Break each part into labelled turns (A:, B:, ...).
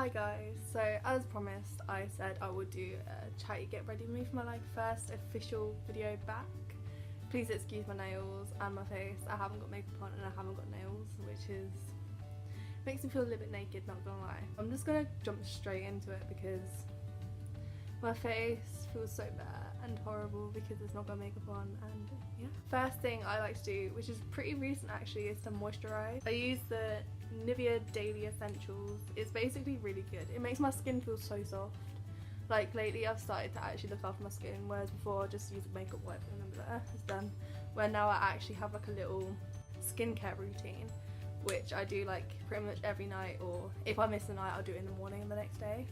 A: Hi guys, so as promised I said I would do a chatty get ready with me for my first official video back. Please excuse my nails and my face. I haven't got makeup on and I haven't got nails, which makes me feel a little bit naked, not gonna lie. I'm just gonna jump straight into it because my face feels so bare and horrible because there's not got makeup on, and yeah. First thing I like to do, which is pretty recent actually, is to moisturise. I use the Nivea Daily Essentials. It's basically really good. It makes my skin feel so soft. Like lately I've started to actually look after my skin, whereas before I just used a makeup wipe and then it's done. Where now I actually have like a little skincare routine, which I do like pretty much every night, or if I miss a night I'll do it in the morning the next day,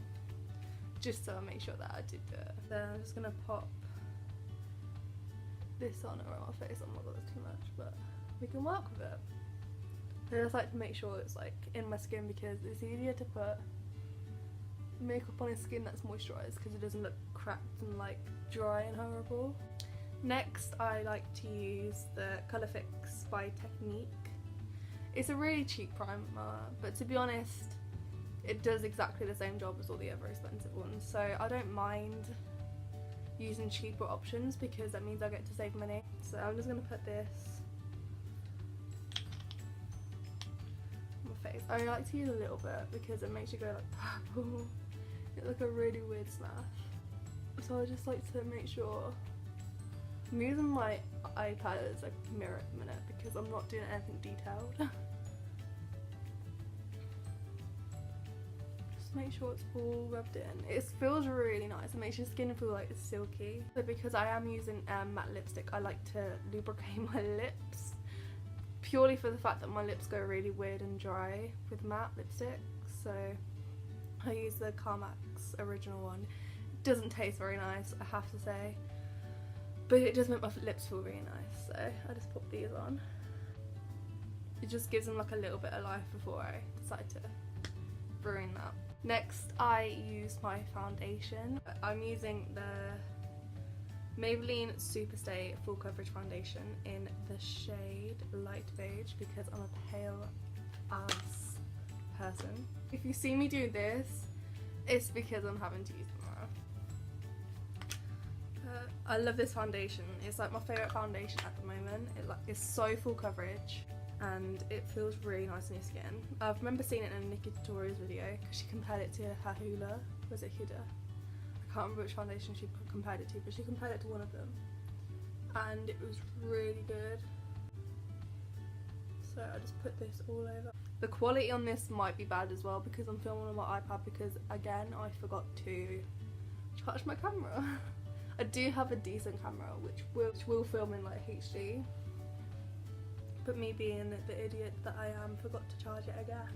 A: just so I make sure that I did do it. Then I'm just gonna pop this on around my face. Oh my god, that's too much, but we can work with it. I just like to make sure it's like in my skin because it's easier to put makeup on a skin that's moisturised because it doesn't look cracked and like dry and horrible. Next I like to use the Colour Fix by Technique. It's a really cheap primer, but to be honest it does exactly the same job as all the other expensive ones, so I don't mind using cheaper options because that means I get to save money. So I'm just going to put this on my face. I only like to use a little bit because it makes you go like purple. It's like a really weird smash. So I just like to make sure I'm using my iPad as a mirror at the minute because I'm not doing anything detailed. Make sure it's all rubbed in. It feels really nice. It makes your skin feel like it's silky. But because I am using matte lipstick, I like to lubricate my lips purely for the fact that my lips go really weird and dry with matte lipstick. So I use the Carla's original one. It doesn't taste very nice, I have to say, but it does make my lips feel really nice. So I just pop these on. It just gives them like a little bit of life before I decide to ruin that. Next I use my foundation. I'm using the Maybelline Superstay Full Coverage Foundation in the shade Light Beige because I'm a pale ass person. If you see me do this, it's because I'm having to use mascara. I love this foundation. It's like my favourite foundation at the moment. It's so full coverage and it feels really nice on your skin. I remember seeing it in a Nikki Tutorials video because she compared it to her Hula. Was it Huda? I can't remember which foundation she compared it to, but she compared it to one of them and it was really good. So I just put this all over. The quality on this might be bad as well because I'm filming on my iPad because again I forgot to charge my camera. I do have a decent camera which will film in like HD, but me being the idiot that I am forgot to charge it again.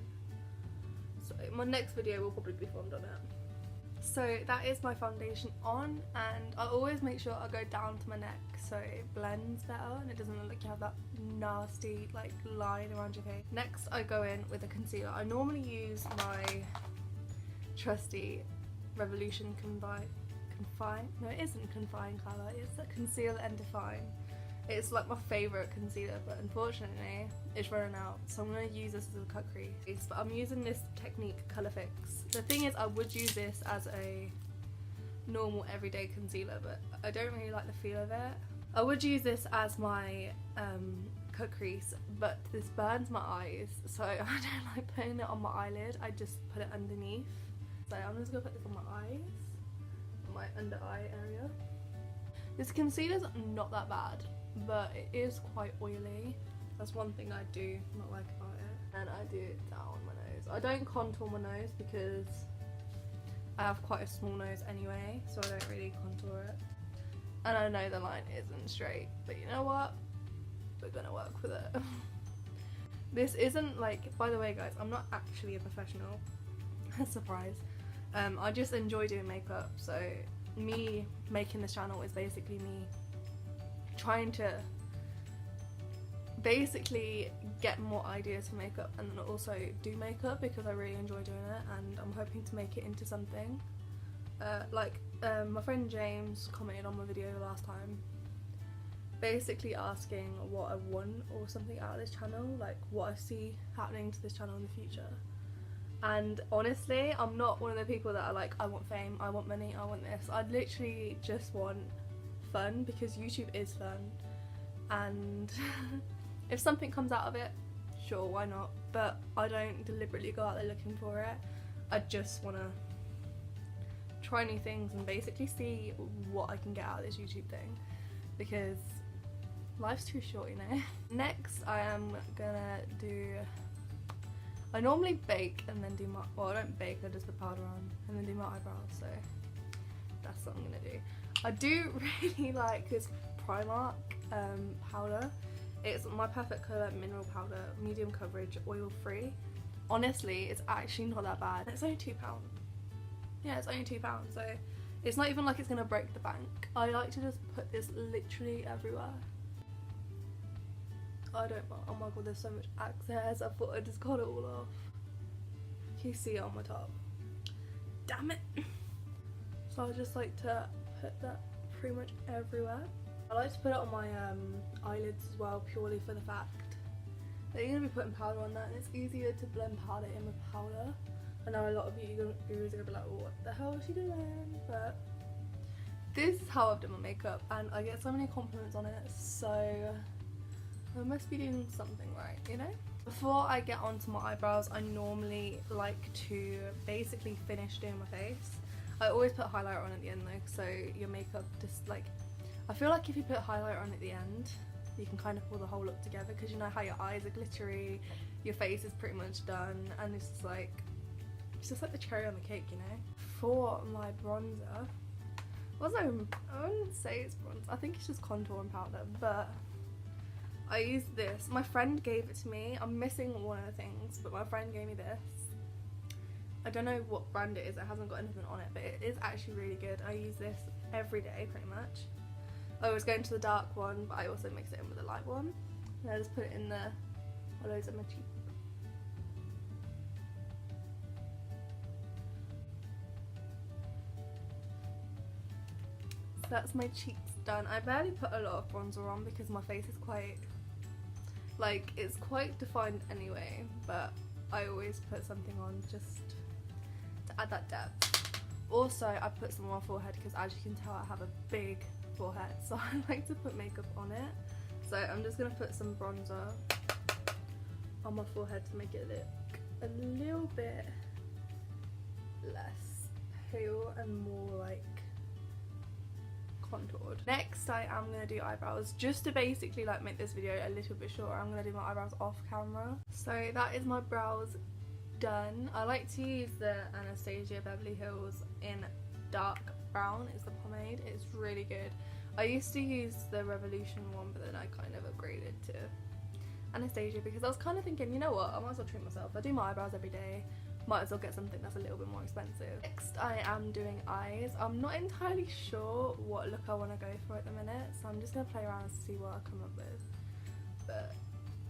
A: So my next video will probably be filmed on it. So that is my foundation on, and I always make sure I go down to my neck so it blends better and it doesn't look like you have that nasty like line around your face. Next I go in with a concealer. I normally use my trusty Revolution Confine. No, it isn't Confine colour, it's a Conceal and Define. It's like my favourite concealer, but unfortunately it's running out, so I'm going to use this as a cut crease. But I'm using this Technique Colour Fix. The thing is I would use this as a normal everyday concealer, but I don't really like the feel of it. I would use this as my cut crease, but this burns my eyes, so I don't like putting it on my eyelid. I just put it underneath. So I'm just going to put this on my eyes, my under eye area. This concealer's not that bad, but it is quite oily. That's one thing I do not like about it. And I do it down my nose. I don't contour my nose because I have quite a small nose anyway, so I don't really contour it. And I know the line isn't straight, but you know what? We're gonna work with it. This isn't like, by the way guys, I'm not actually a professional. Surprise. I just enjoy doing makeup, so me making this channel is basically me trying to basically get more ideas for makeup and then also do makeup because I really enjoy doing it, and I'm hoping to make it into something. My friend James commented on my video last time basically asking what I want or something out of this channel, like what I see happening to this channel in the future. And honestly, I'm not one of the people that are like, I want fame, I want money, I want this. I literally just want fun, because YouTube is fun, and if something comes out of it, sure, why not? But I don't deliberately go out there looking for it. I just want to try new things and basically see what I can get out of this YouTube thing, because life's too short, you know. Next, I am gonna do, I normally bake and then do my, well, I don't bake, I just put powder on and then do my eyebrows, so that's what I'm gonna do. I do really like this Primark powder. It's my perfect colour mineral powder, medium coverage, oil free. Honestly, it's actually not that bad. It's only £2. Yeah, it's only £2, so it's not even like it's gonna break the bank. I like to just put this literally everywhere. I don't, oh my god, there's so much excess. I thought I just got it all off. Can you see it on my top? Damn it. So I just like to put that pretty much everywhere. I like to put it on my eyelids as well, purely for the fact that you're going to be putting powder on that, and it's easier to blend powder in with powder. I know a lot of you viewers are going to be like, well, what the hell is she doing? But this is how I've done my makeup, and I get so many compliments on it, so I must be doing something right, you know? Before I get onto my eyebrows, I normally like to basically finish doing my face. I always put highlighter on at the end though, so your makeup just like, I feel like if you put highlighter on at the end, you can kind of pull the whole look together, because you know how your eyes are glittery, your face is pretty much done, and it's just like the cherry on the cake, you know? For my bronzer, I wouldn't say it's bronzer, I think it's just contouring powder, but I use this. My friend gave it to me. I'm missing one of the things, but my friend gave me this. I don't know what brand it is, it hasn't got anything on it, but it is actually really good. I use this every day pretty much. I always go into the dark one, but I also mix it in with the light one. And I just put it in the hollows of my cheek. So that's my cheeks done. I barely put a lot of bronzer on because my face is quite, like, it's quite defined anyway, but I always put something on just to add that depth. Also, I put some on my forehead because, as you can tell, I have a big forehead, so I like to put makeup on it. So I'm just going to put some bronzer on my forehead to make it look a little bit less pale and more like contoured. Next, I am going to do eyebrows, just to basically like make this video a little bit shorter. I'm going to do my eyebrows off camera. So that is my brows done. I like to use the Anastasia Beverly Hills in dark brown. It's the pomade. It's really good. I used to use the Revolution one, but then I kind of upgraded to Anastasia because I was kind of thinking, you know what, I might as well treat myself. I do my eyebrows every day, might as well get something that's a little bit more expensive. Next, I am doing eyes. I'm not entirely sure what look I want to go for at the minute, so I'm just going to play around and see what I come up with. But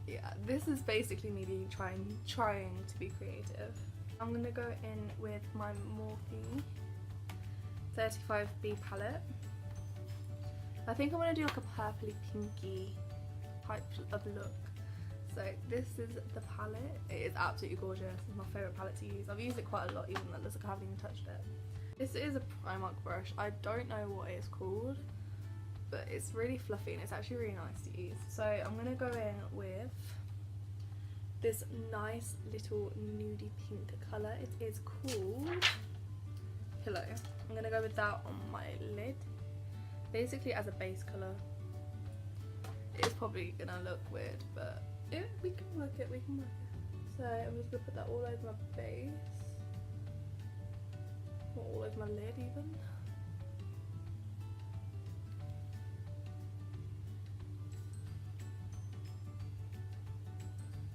A: yeah, this is basically me trying to be creative. I'm going to go in with my Morphe 35B palette. I think I'm going to do like a purpley pinky type of look. So this is the palette. It is absolutely gorgeous. It's my favourite palette to use. I've used it quite a lot, even though it looks like I haven't even touched it. This is a Primark brush. I don't know what it's called, but it's really fluffy and it's actually really nice to use. So I'm going to go in with this nice little nudie pink colour. It is called Pillow. I'm going to go with that on my lid, basically as a base colour. It's probably going to look weird, but yeah, we can work it, So I'm just going to put that all over my base, or all over my lid even.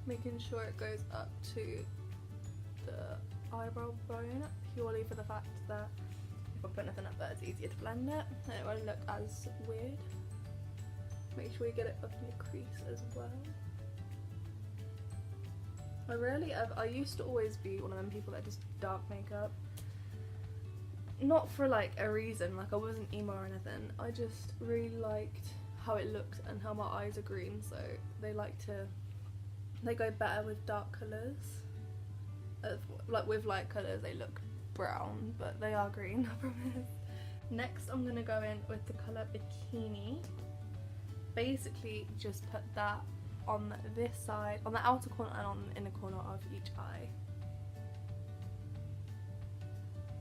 A: Making sure it goes up to the eyebrow bone, purely for the fact that if I put nothing up there, it's easier to blend it and it won't look as weird. Make sure you get it up in your crease as well. I used to always be one of them people that just dark makeup. Not for like a reason, like I wasn't emo or anything. I just really liked how it looked and how my eyes are green, so they go better with dark colours. like with light colours they look brown, but they are green, I promise. Next I'm gonna go in with the colour Bikini. Basically just put that on this side, on the outer corner and on the inner corner of each eye.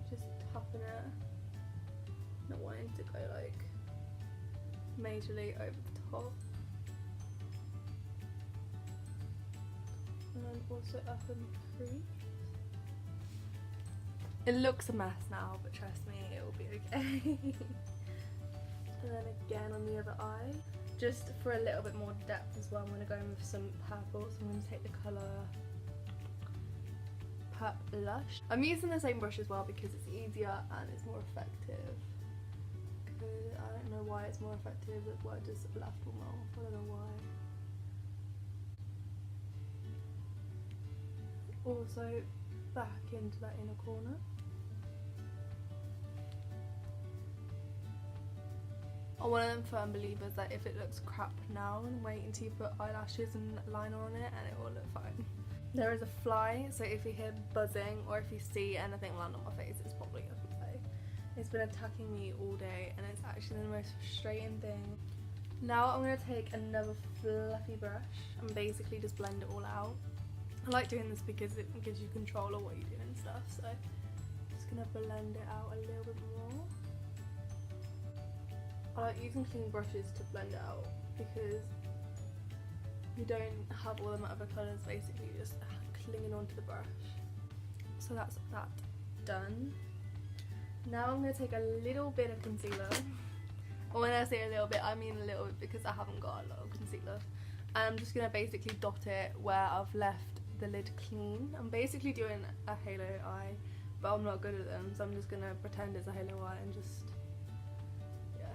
A: Just tapping it, not wanting to go like majorly over the top. And then also up in the crease. It looks a mess now, but trust me, it will be okay. And then again on the other eye. Just for a little bit more depth as well, I'm going to go in with some purple. So I'm going to take the colour Blush. I'm using the same brush as well because it's easier and it's more effective. I don't know why it's more effective, but why does left or mouth? I don't know why. Also back into that inner corner. I'm one of them firm believers that if it looks crap now, wait until you put eyelashes and liner on it and it will look fine. There is a fly, so if you hear buzzing or if you see anything land on my face, it's probably a fly. It's been attacking me all day and it's actually the most frustrating thing. Now I'm going to take another fluffy brush and basically just blend it all out. I like doing this because it gives you control of what you do and stuff, so I'm just going to blend it out a little bit more. I like using clean brushes to blend it out because you don't have all the other colours basically just clinging onto the brush. So that's that done. Now I'm going to take a little bit of concealer. And when I say a little bit, I mean a little bit because I haven't got a lot of concealer. And I'm just going to basically dot it where I've left the lid clean. I'm basically doing a halo eye, but I'm not good at them, so I'm just going to pretend it's a halo eye and just...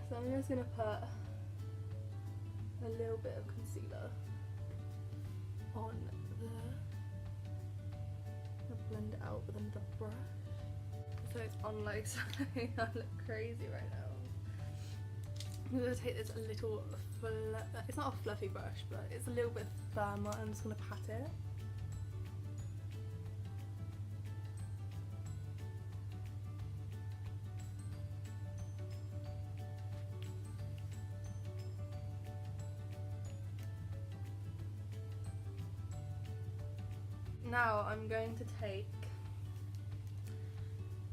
A: So I'm just going to put a little bit of concealer on there. I'll blend it out with another brush. So it's on low, so I look crazy right now. I'm going to take this a little, it's not a fluffy brush, but it's a little bit firmer. I'm just going to pat it. Now I'm going to take,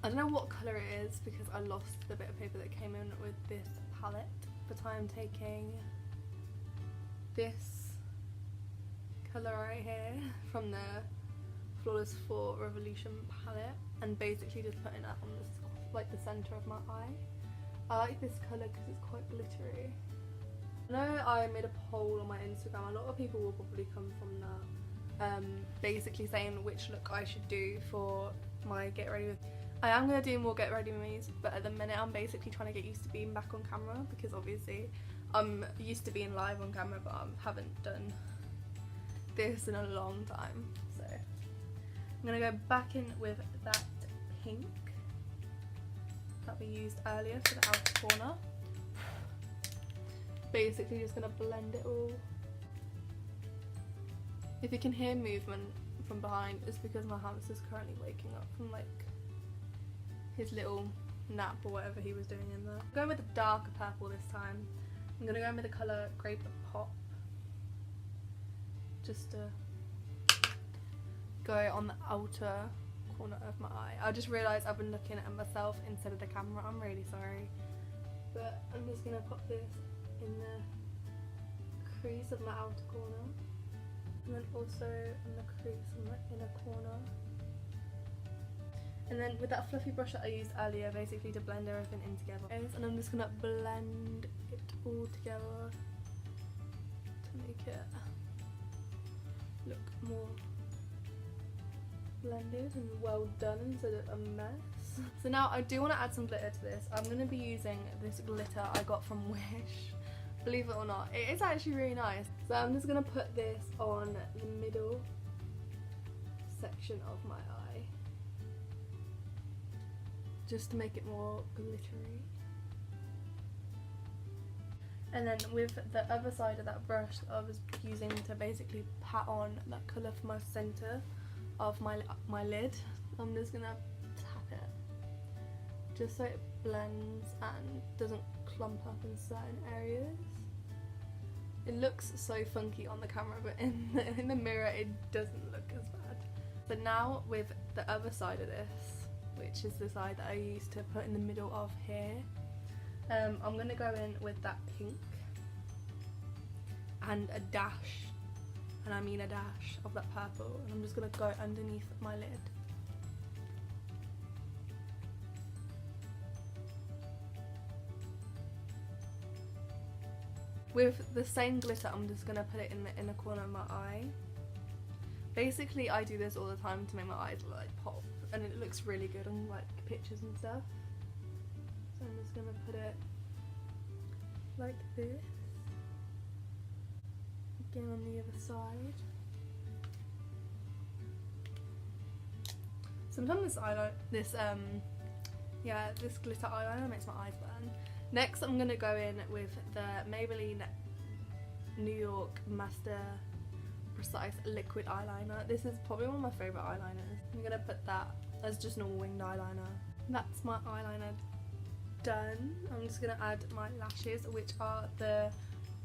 A: I don't know what colour it is because I lost the bit of paper that came in with this palette, but I'm taking this colour right here from the Flawless 4 Revolution palette and basically just putting that on this, like the centre of my eye. I like this colour because it's quite glittery. I know I made a poll on my Instagram, a lot of people will probably come from that. Basically saying which look I should do for my get ready with. I am going to do more get ready with me's, but at the minute I'm basically trying to get used to being back on camera because obviously I'm used to being live on camera, but I haven't done this in a long time. So I'm going to go back in with that pink that we used earlier for the outer corner. Basically just going to blend it all. If you can hear movement from behind, it's because my hamster's currently waking up from like his little nap or whatever he was doing in there. I'm going with a darker purple this time. I'm going to go in with the colour Grape Pop. Just to go on the outer corner of my eye. I just realised I've been looking at myself instead of the camera. I'm really sorry. But I'm just going to pop this in the crease of my outer corner. And then also in the crease in the inner corner. And then with that fluffy brush that I used earlier, basically to blend everything in together. And I'm just going to blend it all together to make it look more blended and well done instead of a mess. So now I do want to add some glitter to this. I'm going to be using this glitter I got from Wish. Believe it or not, it is actually really nice. So I'm just going to put this on the middle section of my eye just to make it more glittery. And then with the other side of that brush that I was using to basically pat on that colour for my centre of my lid. I'm just gonna tap it just so it blends and doesn't clump up in certain areas. It looks so funky on the camera, but in the mirror it doesn't look as bad. But now with the other side of this, which is the side that I used to put in the middle of here, I'm going to go in with that pink and a dash, and I mean a dash, of that purple, and I'm just going to go underneath my lid. With the same glitter, I'm just going to put it in the inner corner of my eye. Basically, I do this all the time to make my eyes like pop, and it looks really good on like pictures and stuff. So I'm just going to put it like this. Again on the other side. Sometimes this glitter eyeliner makes my eyes burn. Next, I'm going to go in with the Maybelline New York Master Precise Liquid Eyeliner. This is probably one of my favourite eyeliners. I'm going to put that as just normal winged eyeliner. That's my eyeliner done. I'm just going to add my lashes, which are the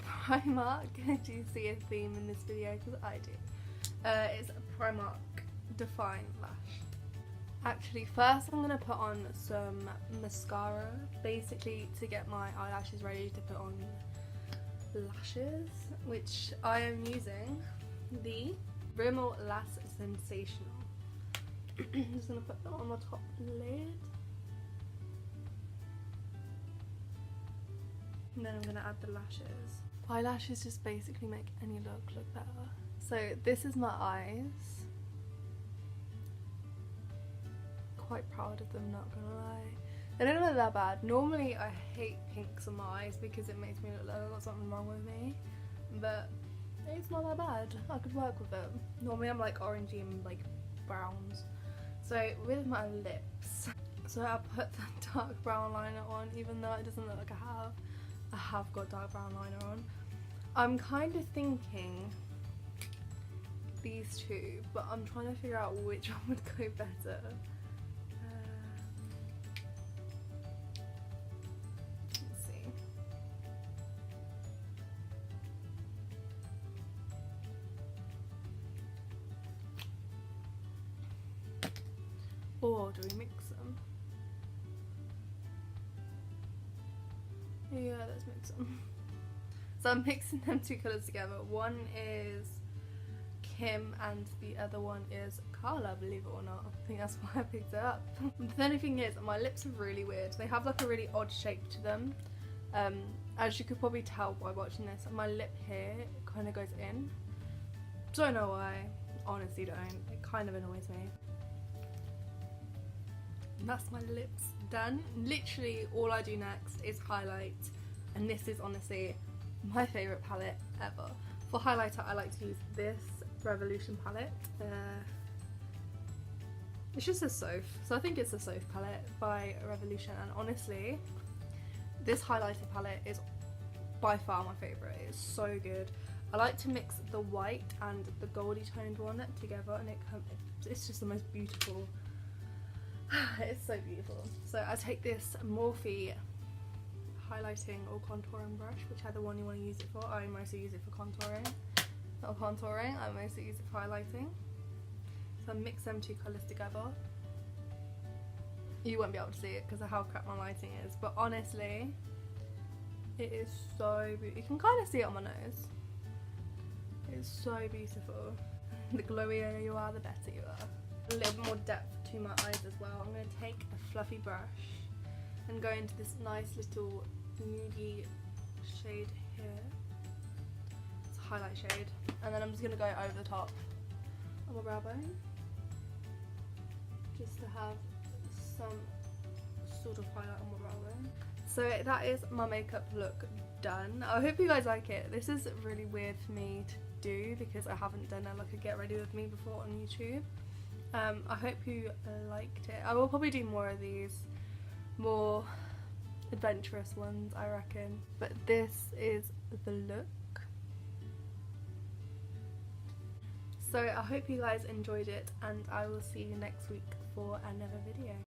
A: Primark. Do you see a theme in this video? Because I do. It's a Primark Define Lash. Actually, first I'm going to put on some mascara, basically to get my eyelashes ready to put on lashes, which I am using the Rimmel Lash Sensational. I'm just going to put that on the top lid. And then I'm going to add the lashes. Eyelashes just basically make any look better. So this is my eyes. Quite proud of them, not gonna lie. They don't look that bad. Normally I hate pinks on my eyes because it makes me look like I've got something wrong with me, but it's not that bad. I could work with them. Normally I'm like orangey and like browns. So with my lips, so I put the dark brown liner on, even though it doesn't look like I have got dark brown liner on. I'm kind of thinking these two, but I'm trying to figure out which one would go better. Or do we mix them? Yeah, let's mix them. So I'm mixing them two colours together. One is Kim and the other one is Carla, believe it or not. I think that's why I picked it up. The only thing is, my lips are really weird. They have like a really odd shape to them. As you could probably tell by watching this, my lip here kind of goes in. Don't know why. Honestly don't. It kind of annoys me. That's my lips done. Literally all I do next is highlight, and this is honestly my favourite palette ever. For highlighter I like to use this Revolution palette. It's just a Soph, so I think it's a Soph palette by Revolution, and honestly this highlighter palette is by far my favourite. It's so good. I like to mix the white and the goldy toned one together, and it's just the most beautiful. It's so beautiful. So I take this Morphe highlighting or contouring brush, whichever one you want to use it for. I mostly use it for contouring. Not contouring, I mostly use it for highlighting. So I mix them two colours together. You won't be able to see it because of how crap my lighting is, but honestly, it is so beautiful. You can kind of see it on my nose. It's so beautiful. The glowier you are, the better you are. A little bit more depth to my eyes as well. I'm going to take a fluffy brush and go into this nice little nudie shade here. It's a highlight shade, and then I'm just going to go over the top of my brow bone just to have some sort of highlight on my brow bone. So that is my makeup look done. I hope you guys like it. This is really weird for me to do because I haven't done like a get ready with me before on YouTube. I hope you liked it. I will probably do more of these, more adventurous ones I reckon. But this is the look. So I hope you guys enjoyed it, and I will see you next week for another video.